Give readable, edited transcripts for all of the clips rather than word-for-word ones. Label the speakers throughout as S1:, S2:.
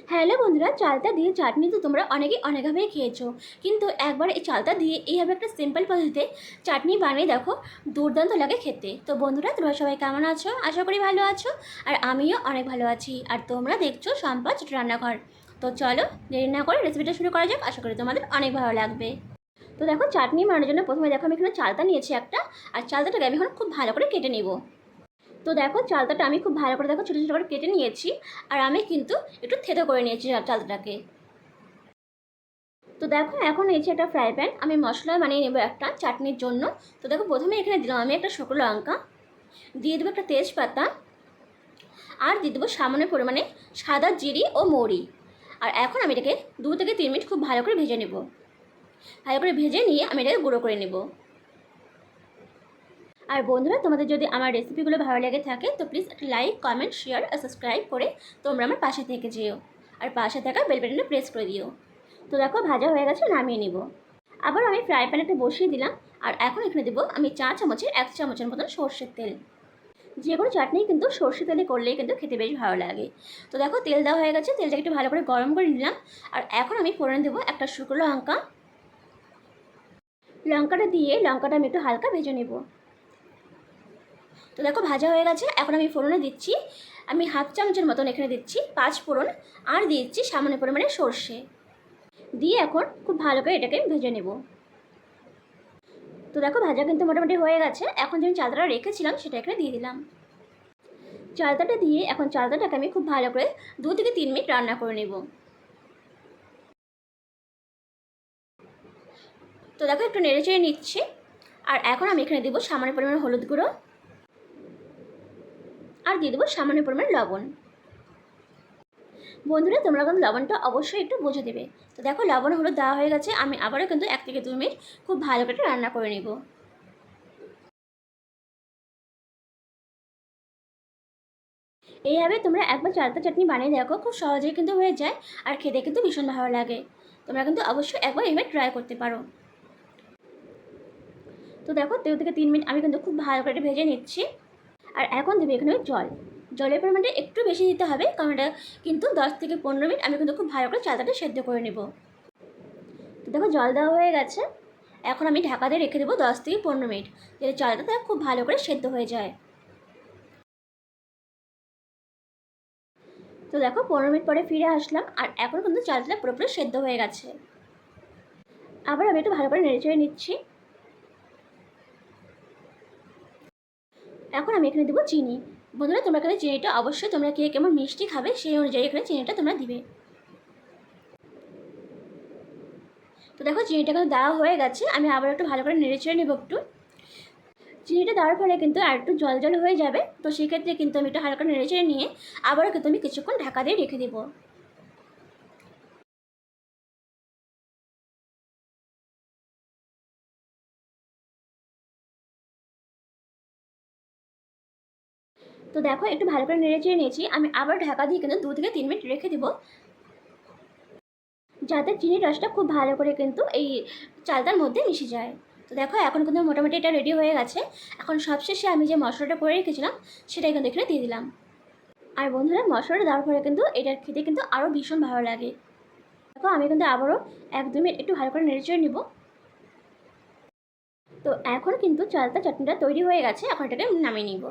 S1: Hello বন্ধুরা, চালতা দিয়ে চাটনি তো তোমরা অনেকভাবেই খেয়েছো, কিন্তু একবার এই চালতা দিয়ে এইভাবে একটা সিম্পল পদ্ধতিতে চাটনি বানিয়ে দেখো, দুর্দান্ত লাগে খেতে। তো বন্ধুরা, তোমরা সবাই কেমন আছো? আশা করি ভালো আছো। আর আমিও অনেক ভালো আছি। আর তোমরা দেখছো সম্পদ রান্নাঘর। তো চলো দেরি না করে রেসিপিটা শুরু করা যাক। আশা করি তোমাদের অনেক ভালো লাগবে। তো দেখো, চাটনি বানানোর জন্য প্রথমে দেখো আমি এখানে চালতা নিয়েছি একটা। আর চালতাটাকে আমি এখন খুব ভালো করে কেটে নিব। তো দেখো, চালতাটা আমি খুব ভালো করে দেখো ছোটো ছোটো করে কেটে নিয়েছি। আর আমি কিন্তু একটু থেতো করে নিয়েছি চালতাটাকে। তো দেখো, এখন এই যে একটা ফ্রাই প্যান, আমি মশলা বানিয়ে নেবো একটা চাটনির জন্য। তো দেখো, প্রথমে এখানে দিলাম আমি একটা শুকনো লঙ্কা, দিয়ে দেবো একটা তেজপাতা, আর দিয়ে দেবো সামান্য পরিমাণে সাদা জিরি ও মৌরি। আর এখন আমি এটাকে 2 থেকে 3 মিনিট খুব ভালো করে ভেজে নেব। ভালো করে ভেজে নিয়ে আমি এটাকে গুঁড়ো করে নেব। আর বন্ধুরা, তোমাদের যদি আমার রেসিপিগুলো ভালো লেগে থাকে তো প্লিজ একটা লাইক, কমেন্ট, শেয়ার আর সাবস্ক্রাইব করে তোমরা আমার পাশে থেকে যেও। আর পাশে থাকা বেল বাটনটা প্রেস করে দিও। তো দেখো, ভাজা হয়ে গেছে, নামিয়ে নিব। আবার আমি ফ্রাই প্যানেতে বসিয়ে দিলাম। আর এখন এখানে দেবো আমি 4 চামচের 1 চামচের মতন সর্ষের তেল। যে কোনো চাটনি কিন্তু সর্ষে তেলে করলেই কিন্তু খেতে বেশ ভালো লাগে। তো দেখো, তেল দেওয়া হয়ে গেছে, তেলটাকে একটু ভালো করে গরম করে নিলাম। আর এখন আমি ফোড়ন দেবো একটা শুকনো লঙ্কা। লঙ্কাটা দিয়ে লঙ্কাটা আমি একটু হালকা ভেজে নেব। তো দেখো, ভাজা হয়ে গেছে। এখন আমি ফোড়নে দিচ্ছি, আমি 1/2 চামচের মতন এখানে দিচ্ছি 5 ফোড়ন। আর দিচ্ছি সামান্য পরিমাণে সর্ষে দিয়ে এখন খুব ভালো করে এটাকে ভেজে নেব। তো দেখো, ভাজা কিন্তু মোটামুটি হয়ে গেছে। এখন যে আমি চালতাটা রেখেছিলাম সেটা এখানে দিয়ে দিলাম। চালতাটা দিয়ে এখন চালতাটাকে আমি খুব ভালো করে 2 থেকে 3 মিনিট রান্না করে নেব। তো দেখো, একটু নেড়ে চেড়ে নিচ্ছি। আর এখন আমি এখানে দেবো সামান্য পরিমাণে হলুদ গুঁড়ো, আর দিয়ে দেবো সামান্য পরিমাণে লবণ। বন্ধুরা, তোমরা কিন্তু লবণটা অবশ্যই একটু বুঝে দেবে। তো দেখো, লবণ হলুদ দেওয়া হয়ে গেছে। আমি আবারও কিন্তু 1 থেকে 2 মিনিট খুব ভালো করে রান্না করে নেব। এইভাবে তোমরা একবার চালতা চাটনি বানিয়ে দেখো, খুব সহজেই কিন্তু হয়ে যায়। আর খেতে কিন্তু ভীষণ ভালো লাগে। তোমরা কিন্তু অবশ্যই একবার এইভাবে ট্রাই করতে পারো। তো দেখো, 2 থেকে 3 মিনিট আমি কিন্তু খুব ভালো করে ভেজে নিচ্ছি। আর এখন দেবে এখানে জল। জলের পরিমাণটা একটু বেশি দিতে হবে, কারণ এটা কিন্তু 10 থেকে 15 মিনিট আমি কিন্তু খুব ভালো করে চালতাটা সেদ্ধ করে নেব। তো দেখো, জল দেওয়া হয়ে গেছে। এখন আমি ঢাকা দিয়ে রেখে দেবো 10 থেকে 15 মিনিট, যাতে চালতাটা খুব ভালো করে সেদ্ধ হয়ে যায়। তো দেখো, 15 মিনিট পরে ফিরে আসলাম। আর এখন কিন্তু চালতাটা পুরোপুরি সেদ্ধ হয়ে গেছে। আবার আমি একটু ভালো করে নেড়েচেড়ে নিচ্ছি। এখন আমি এখানে দেবো চিনি। বন্ধুরা, তোমরা এখানে চিনিটা অবশ্যই তোমরা কে কেমন মিষ্টি খাবে সেই অনুযায়ী এখানে চিনিটা তোমরা দিবে। তো দেখো, চিনিটা কিন্তু দেওয়া হয়ে গেছে। আমি আবার একটু ভালো করে নেড়েচেড়ে নেবো একটু। চিনিটা দেওয়ার ফলে কিন্তু আর একটু জল জল হয়ে যাবে। তো সেক্ষেত্রে কিন্তু আমি একটু হালকা নেড়েচেড়ে নিয়ে আবারও কিন্তু আমি কিছুক্ষণ ঢাকা দিয়ে রেখে দেবো। তো দেখো, একটু ভালো করে নেড়েচেড়ে নিয়েছি। আমি আবার ঢাকা দিয়ে কিন্তু 2 থেকে 3 মিনিট রেখে দেবো, যাতে চিনির রসটা খুব ভালো করে কিন্তু এই চালতার মধ্যে মিশে যায়। তো দেখো, এখন কিন্তু মোটামুটি এটা রেডি হয়ে গেছে। এখন সবশেষে আমি যে মশলাটা করে রেখেছিলাম সেটাই কিন্তু এখানে দিয়ে দিলাম। আর বন্ধুরা, মশলাটা দেওয়ার পরে কিন্তু এটার খেতে কিন্তু আরও ভীষণ ভালো লাগে। দেখো, আমি কিন্তু আবারও 1-2 মিনিট একটু ভালো করে নেড়েচেড়ে নিব। তো এখন কিন্তু চালতা চাটনিটা তৈরি হয়ে গেছে। এখন এটাকে নামিয়ে নিব।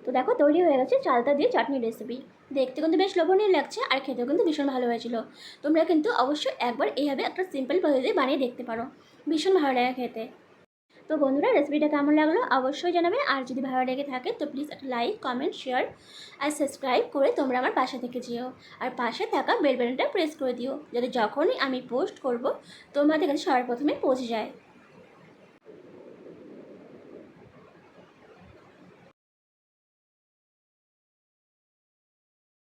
S1: তো দেখো, তৈরি হয়ে গেছে চালতা দিয়ে চাটনি রেসিপি। দেখতে কিন্তু বেশ লোভনীয় লাগছে, আর খেতেও কিন্তু ভীষণ ভালো হয়েছিল। তোমরা কিন্তু অবশ্যই একবার এইভাবে একটা সিম্পল পদ্ধতিতে বানিয়ে দেখতে পারো, ভীষণ ভালো লাগে খেতে। তো বন্ধুরা, রেসিপিটা কেমন লাগলো অবশ্যই জানাবে। আর যদি ভালো লেগে থাকে তো প্লিজ একটা লাইক, কমেন্ট, শেয়ার আর সাবস্ক্রাইব করে তোমরা আমার পাশে থেকে যেও। আর পাশে থাকা বেল বাটনটা প্রেস করে দিও, যাতে যখনই আমি পোস্ট করব তোমাদের কাছে সবার প্রথমে পৌঁছে যায়।